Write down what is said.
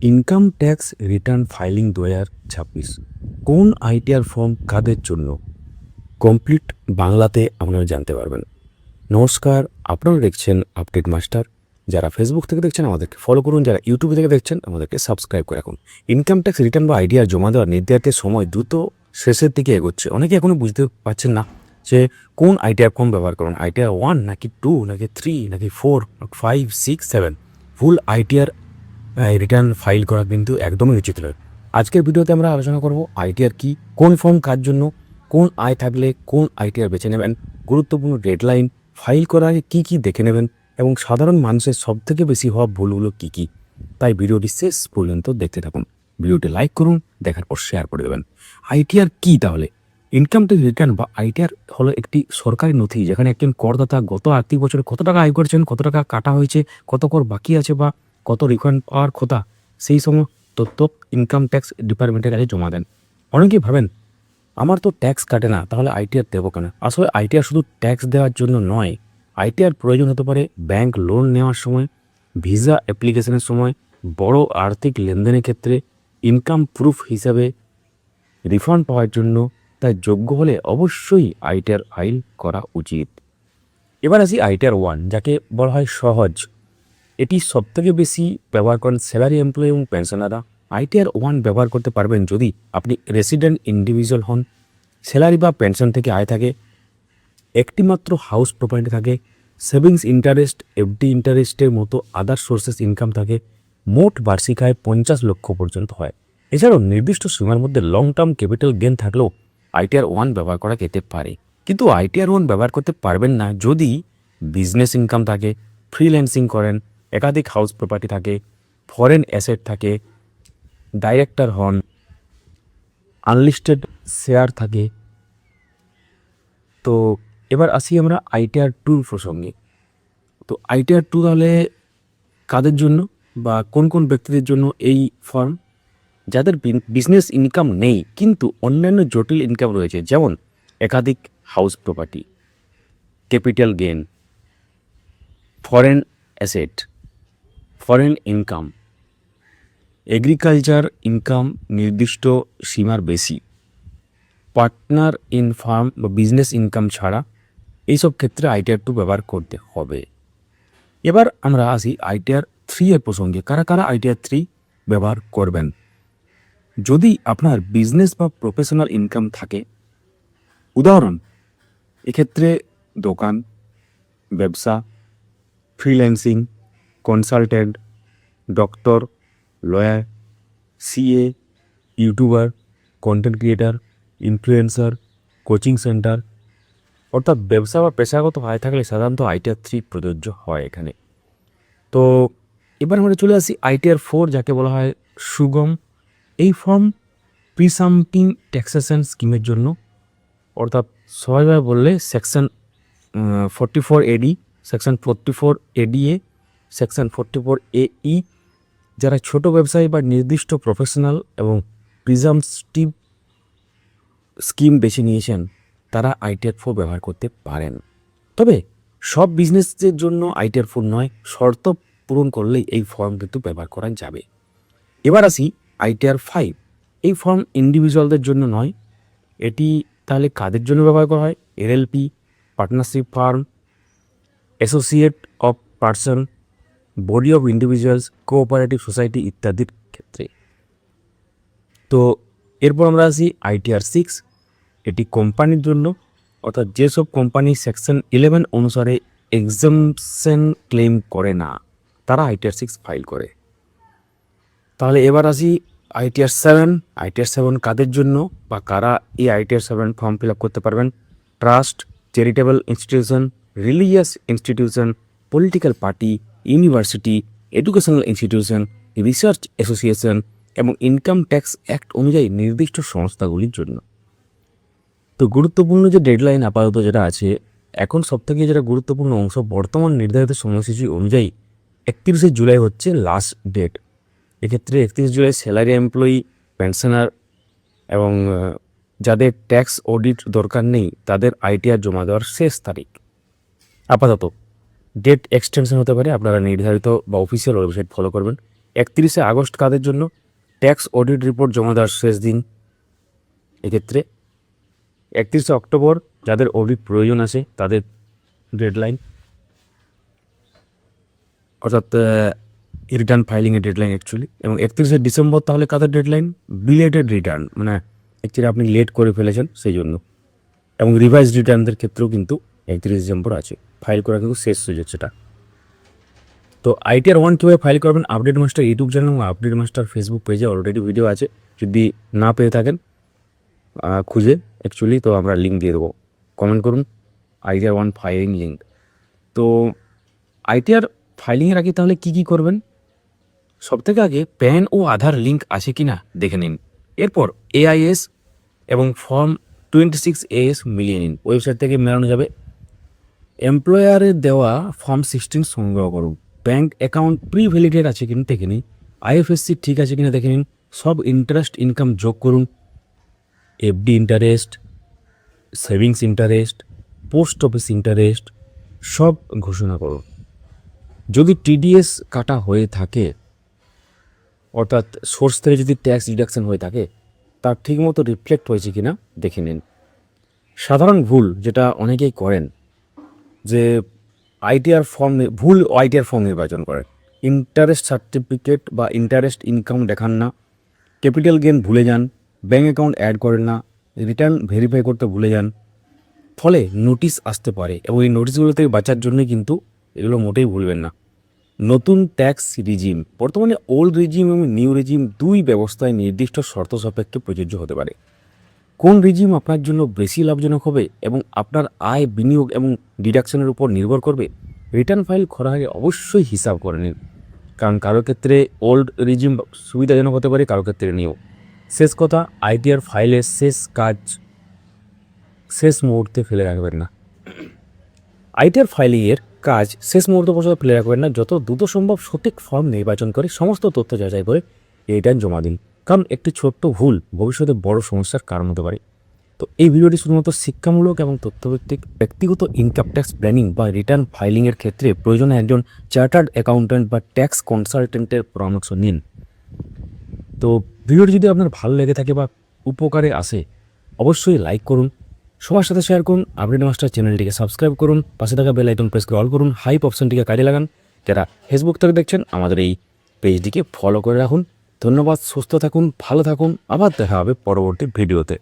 Income tax return filing 2026 কোন ITR form কাদের জন্য? Complete বাংলাতে আপনারা জানতে পারবেন। নমস্কার, আপনারা দেখছেন আপডেট মাস্টার। যারা ফেসবুক থেকে দেখছেন আমাদেরকে ফলো করুন, যারা ইউটিউবে থেকে দেখছেন আমাদেরকে সাবস্ক্রাইব করে রাখুন। ইনকাম ট্যাক্স রিটার্ন বা আইডিআর জমা দেওয়ার নির্ধারিত সময় দ্রুত শেষের দিকে এগোচ্ছে। অনেকে এখনও বুঝতে পারছেন না যে কোন আইটিআর ফর্ম ব্যবহার করুন, আইটিআর 1 নাকি 2 নাকি 3 নাকি 4 5 6 7। ফুল আইটিআর রিটার্ন ফাইল করা কিন্তু একদমই উচিত নয়। আজকের ভিডিওতে আমরা আলোচনা করব আইটিআর কি, কোন ফর্ম কার জন্য, কোন আয় থাকলে কোন আইটিআর বেছে নেবেন, গুরুত্বপূর্ণ ডেডলাইন, ফাইল করার আগে কী কী দেখে নেবেন এবং সাধারণ মানুষের সবথেকে বেশি হওয়া ভুলগুলো কী কী। তাই ভিডিওটি শেষ পর্যন্ত দেখতে থাকুন। ভিডিওটি লাইক করুন, দেখার পর শেয়ার করে দেবেন। আইটিআর কি তাহলে? ইনকাম ট্যাক্স রিটার্ন বা আইটিআর হলো একটি সরকারি নথি যেখানে একজন করদাতা গত আর্থিক বছরে কত টাকা আয় করেছেন, কত টাকা কাটা হয়েছে, কত কর বাকি আছে বা কত রিফান্ড পাওয়ার কথা, সেই সময় তথ্য ইনকাম ট্যাক্স ডিপার্টমেন্টের কাছে জমা দেন। অনেকেই ভাবেন আমার তো ট্যাক্স কাটে না, তাহলে আইটিআর দেবো কেন? আসলে আইটিআর শুধু ট্যাক্স দেওয়ার জন্য নয়। আইটিআর প্রয়োজন হতে পারে ব্যাংক লোন নেওয়ার সময়, ভিসা অ্যাপ্লিকেশনের সময়, বড় আর্থিক লেনদেনের ক্ষেত্রে, ইনকাম প্রুফ হিসাবে, রিফান্ড পাওয়ার জন্য। তাই যোগ্য হলে অবশ্যই আইটিআর ফাইল করা উচিত। এবার আসি আইটিআর 1, যাকে বলা হয় সহজ। এটি সবথেকে বেশি ব্যবহার করেন স্যালারি এমপ্লয়ি এবং পেনশনাররা। আইটিআর 1 ব্যবহার করতে পারবেন যদি আপনি রেসিডেন্ট ইন্ডিভিজুয়াল হন, স্যালারি বা পেনশন থেকে আয় থাকে, একটি মাত্র হাউস প্রপার্টি থাকে, সেভিংস ইন্টারেস্ট, এফডি ইন্টারেস্টের মতো আদার সোর্সেস ইনকাম থাকে, মোট বার্ষিক আয় 50 লক্ষ পর্যন্ত হয়। এছাড়াও নির্দিষ্ট সীমার মধ্যে লং টার্ম ক্যাপিটাল গেন থাকলেও আইটিআর 1 ব্যবহার করা যেতে পারে। কিন্তু আইটিআর 1 ব্যবহার করতে পারবেন না যদি বিজনেস ইনকাম থাকে, ফ্রিল্যান্সিং করেন, একাধিক হাউস প্রপার্টি থাকে, ফরেন অ্যাসেট থাকে, ডাইরেক্টর হন, আনলিস্টেড শেয়ার থাকে। তো এবার আসি আমরা আইটিআর 2 প্রসঙ্গে। তো আইটিআর 2 তাহলে কাদের জন্য বা কোন কোন ব্যক্তিদের জন্য এই ফর্ম? যাদের বিজনেস ইনকাম নেই কিন্তু অন্যান্য জটিল ইনকাম রয়েছে, যেমন একাধিক house property, capital gain, foreign asset, foreign income, agriculture income নির্দিষ্ট সীমার বেশি, পার্টনার ইন ফার্ম বা বিজনেস ইনকাম ছাড়া, এইসব ক্ষেত্রে আইটিআর 2 ব্যবহার করতে হবে। এবার আমরা আসি আইটিআর 3 এর প্রসঙ্গে। কারা কারা আইটিআর 3 ব্যবহার করবেন? যদি আপনার বিজনেস বা প্রফেশনাল ইনকাম থাকে, উদাহরণ এক্ষেত্রে দোকান, ব্যবসা, freelancing, consultant, doctor, lawyer, CA, YouTuber, content creator, influencer, coaching centre, অর্থাৎ ব্যবসা বা পেশাগত আয় থাকলে সাধারণত আইটিআর 3 প্রযোজ্য হয় এখানে। তো এবার আমরা চলে আসি আইটিআর 4, যাকে বলা হয় সুগম। এই ফর্ম প্রিসাম্পটিং ট্যাক্সেশন স্কিমের জন্য, অর্থাৎ সহজভাবে বললে সেকশন 44 এডি, সেকশন 44 এডিএ, সেকশন 44 এই, যারা ছোট ব্যবসায়ী বা নির্দিষ্ট প্রফেশনাল এবং প্রিজাম্পটিভ স্কিম বেছে নিয়েছেন তারা আইটিআর 4 ব্যবহার করতে পারেন। তবে সব বিজনেসের জন্য আইটিআর 4 নয়, শর্ত পূরণ করলেই এই ফর্ম কিন্তু ব্যবহার করা যাবে। এবার আসি আইটিআর 5। এই ফর্ম ইন্ডিভিজুয়ালদের জন্য নয়। এটি তাহলে কাদের জন্য ব্যবহার করা হয়? LLP, partnership firm, associate of person, body of individuals, cooperative society ইত্যাদির ক্ষেত্রে। তো এরপর আমরা আসি আইটিআর 6। এটি কোম্পানির জন্য, অর্থাৎ যেসব কোম্পানি সেকশন 11 অনুসারে এক্সাম্পশন ক্লেম করে না তারা আইটিআর 6 ফাইল করে। তাহলে এবার আসি আইটিআর 7। আইটিআর 7 কাদের জন্য বা কারা এই আইটিআর 7 ফর্ম ফিল আপ করতে পারবেন? Trust, charitable institution, religious institution, political party, university, educational institution, research association এবং ইনকাম ট্যাক্স অ্যাক্ট অনুযায়ী নির্দিষ্ট সংস্থাগুলির জন্য। তো গুরুত্বপূর্ণ যে ডেডলাইন আপাতত যেটা আছে, এখন সবথেকে যেটা গুরুত্বপূর্ণ অংশ, বর্তমান নির্ধারিত সময়সূচি অনুযায়ী 31শে জুলাই হচ্ছে লাস্ট ডেট। এক্ষেত্রে 31 জুলাই স্যালারি এমপ্লয়ি, পেনশনার এবং যাদের ট্যাক্স অডিট দরকার নেই তাদের আইটিআর জমা দেওয়ার শেষ তারিখ। আপাতত ডেট এক্সটেনশন হতে পারে, আপনারা নির্ধারিত বা অফিসিয়াল ওয়েবসাইট ফলো করবেন। 31শে আগস্ট কাদের জন্য? ট্যাক্স অডিট রিপোর্ট জমা দেওয়ার শেষ দিন। এক্ষেত্রে 31শে অক্টোবর যাদের অডিট প্রয়োজন আছে তাদের ডেডলাইন, অর্থাৎ রিটার্ন ফাইলিংয়ের ডেডলাইন অ্যাকচুয়ালি। এবং 31শে ডিসেম্বর তাহলে কাদের ডেডলাইন? বিলেটেড রিটার্ন, মানে অ্যাকচুয়ালি আপনি লেট করে ফেলেছেন সেই জন্য। এবং রিভাইজ রিটার্নদের ক্ষেত্রেও কিন্তু 31 ডিসেম্বর আছে, ফাইল করা কিন্তু শেষ সুযোগ সেটা। তো ITR 1 কীভাবে ফাইল করবেন, আপডেট মাস্টার ইউটিউব চ্যানেল এবং আপডেট মাস্টার ফেসবুক পেজে অলরেডি ভিডিও আছে, যদি না পেয়ে থাকেন খুঁজে অ্যাকচুয়ালি তো আমরা লিঙ্ক দিয়ে দেবো, কমেন্ট করুন ITR 1 ফাইলিং লিঙ্ক। তো ITR ফাইলিংয়ের আগে তাহলে কী করবেন? সবথেকে আগে প্যান ও আধার লিঙ্ক আছে কি না দেখে নিন। এরপর AIS এবং ফর্ম 26AS মিলিয়ে নিন, ওয়েবসাইট থেকে মেলানো যাবে। এমপ্লয়ারের দেওয়া ফর্ম 16 সংগ্রহ করুন। ব্যাঙ্ক অ্যাকাউন্ট প্রি ভ্যালিডেট আছে কিনা দেখে নিন। IFSC ঠিক আছে কিনা দেখে নিন। সব ইন্টারেস্ট ইনকাম যোগ করুন। FD interest, savings interest, post office interest সব ঘোষণা করুন। যদি TDS কাটা হয়ে থাকে, অর্থাৎ সোর্স থেকে যদি ট্যাক্স ডিডাকশন হয়ে থাকে, তার ঠিকমতো রিফ্লেক্ট হয়েছে কিনা দেখে নিন। সাধারণ ভুল যেটা অনেকেই করেন, যে ITR ফর্ম ভুল ITR ফর্ম নির্বাচন করেন, ইন্টারেস্ট সার্টিফিকেট বা ইন্টারেস্ট ইনকাম দেখান না, ক্যাপিটাল গেন ভুলে যান, ব্যাঙ্ক অ্যাকাউন্ট অ্যাড করেন না, রিটার্ন ভেরিফাই করতে ভুলে যান, ফলে নোটিশ আসতে পারে। এবং এই নোটিশগুলো থেকে বাঁচার জন্যই কিন্তু এগুলো মোটেই ভুলবেন না। নতুন ট্যাক্স রিজিম, বর্তমানে ওল্ড রিজিম এবং নিউ রিজিম দুই ব্যবস্থায় নির্দিষ্ট শর্ত সাপেক্ষে প্রযোজ্য হতে পারে। কোন রিজিম আপনার জন্য বেশি লাভজনক হবে এবং আপনার আয়, বিনিয়োগ এবং ডিডাকশনের উপর নির্ভর করবে। রিটার্ন ফাইল করার আগে অবশ্যই হিসাব করে নিন, কারণ কারোর ক্ষেত্রে ওল্ড রিজিম সুবিধাজনক হতে পারে, কারোর ক্ষেত্রে নিউ। শেষ কথা, ITR ফাইলের শেষ কাজ শেষ মুহূর্তে ফেলে রাখবেন না। ITR ফাইলিংয়ের কাজ শেষ মুহূর্ত পর্যন্ত ফেলে রাখবেন না। যত দ্রুত সম্ভব সঠিক ফর্ম নির্বাচন করে সমস্ত তথ্য যাচাই করে রিটার্ন জমা দিন, কারণ একটি ছোট্ট ভুল ভবিষ্যতে বড় সমস্যার কারণ হতে পারে। তো এই ভিডিওটি শুধুমাত্র শিক্ষামূলক এবং তথ্যভিত্তিক। ব্যক্তিগত ইনকাম ট্যাক্স প্ল্যানিং বা রিটার্ন ফাইলিংয়ের ক্ষেত্রে প্রয়োজনে একজন চার্টার্ড অ্যাকাউন্ট্যান্ট বা ট্যাক্স কনসালটেন্টের পরামর্শ নিন। তো ভিডিওটি যদি আপনার ভালো লেগে থাকে বা উপকারে আসে, অবশ্যই লাইক করুন, সবার সাথে শেয়ার করুন, আপডেট মাস্টার চ্যানেলটিকে সাবস্ক্রাইব করুন, পাশে থাকা বেল আইকন প্রেস করে অল করুন, হাইপ অপশনটিকে কাজে লাগান। যারা ফেসবুক থেকে দেখছেন আমাদের এই পেজটিকে ফলো করে রাখুন। ধন্যবাদ, সুস্থ থাকুন, ভালো থাকুন, আবার দেখা হবে পরবর্তী ভিডিওতে।